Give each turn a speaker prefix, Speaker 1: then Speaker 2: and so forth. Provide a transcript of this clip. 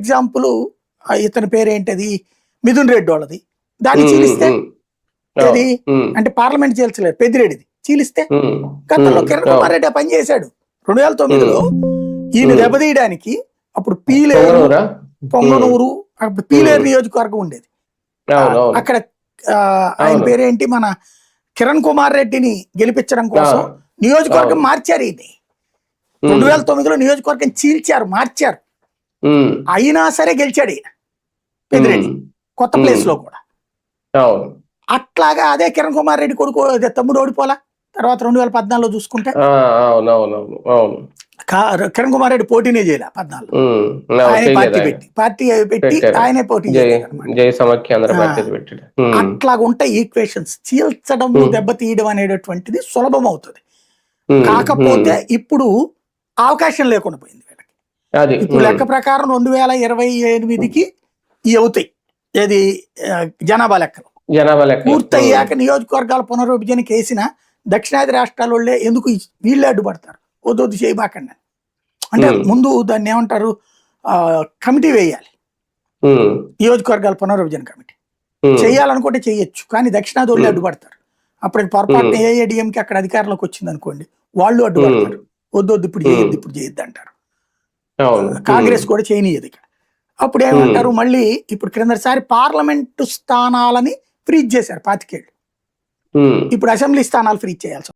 Speaker 1: example ఇతని పేరేంటది మిథున్ రెడ్డి వాళ్ళది దాన్ని చీలిస్తే ఏది అంటే పార్లమెంట్ చీల్చలేదు పెద్దిరెడ్డిది చీలిస్తే గతంలో కిరణ్ కుమార్ రెడ్డి పని చేశాడు 2009లో ఈయన దెబ్బతీయడానికి అప్పుడు పీలేరు పొంగనూరు అప్పుడు పీలేరు నియోజకవర్గం ఉండేది అక్కడ ఆయన పేరేంటి మన కిరణ్ కుమార్ రెడ్డిని గెలిపించడం కోసం నియోజకవర్గం మార్చారు ఇది 2009లో నియోజకవర్గం చీల్చారు మార్చారు అయినా సరే గెలిచాడు ఈయన పెద్దిరెడ్డి కొత్త ప్లేస్ లో కూడా అట్లాగా అదే కిరణ్ కుమార్ రెడ్డి కొడుకు తమ్ముడు ఓడిపోలా తర్వాత 2014లో చూసుకుంటే కిరణ్ కుమార్ రెడ్డి పోటీనే చేయలే 14 ఆయన పార్టీ పెట్టి ఆయనే పోటీ అట్లాగా ఉంటాయి ఈక్వేషన్స్ చీల్చడం దెబ్బతీయడం అనేటటువంటిది సులభం అవుతుంది కాకపోతే ఇప్పుడు అవకాశం లేకుండా పోయింది వీళ్ళకి ఇప్పుడు లెక్క ప్రకారం 2028కి ఇవి అవుతాయి ఏది జనాభా లెక్కలు పూర్తయ్యాక నియోజకవర్గాల పునర్విభజనకి వేసిన దక్షిణాది రాష్ట్రాల వాళ్ళే ఎందుకు వీళ్ళే అడ్డుపడతారు వద్దు చేయబాకండి అంటే ముందు దాన్ని ఏమంటారు కమిటీ వేయాలి నియోజకవర్గాల పునర్విభజన కమిటీ చేయాలనుకుంటే చేయొచ్చు కానీ దక్షిణాది వాళ్ళే అడ్డుపడతారు అప్పుడు పొరపాటున ఏఐడిఎంకి అక్కడ అధికారంలోకి వచ్చింది అనుకోండి వాళ్ళు అడ్డుపడతారు వద్దు ఇప్పుడు చేయొద్దు అంటారు కాంగ్రెస్ కూడా చేయనీయదు ఇక్కడ అప్పుడు ఏమంటారు మళ్ళీ ఇప్పుడు క్రిందసారి పార్లమెంటు స్థానాలని ఫ్రీజ్ చేశారు 25 ఏళ్ళు ఇప్పుడు అసెంబ్లీ స్థానాలు ఫ్రీజ్ చేయాల్సి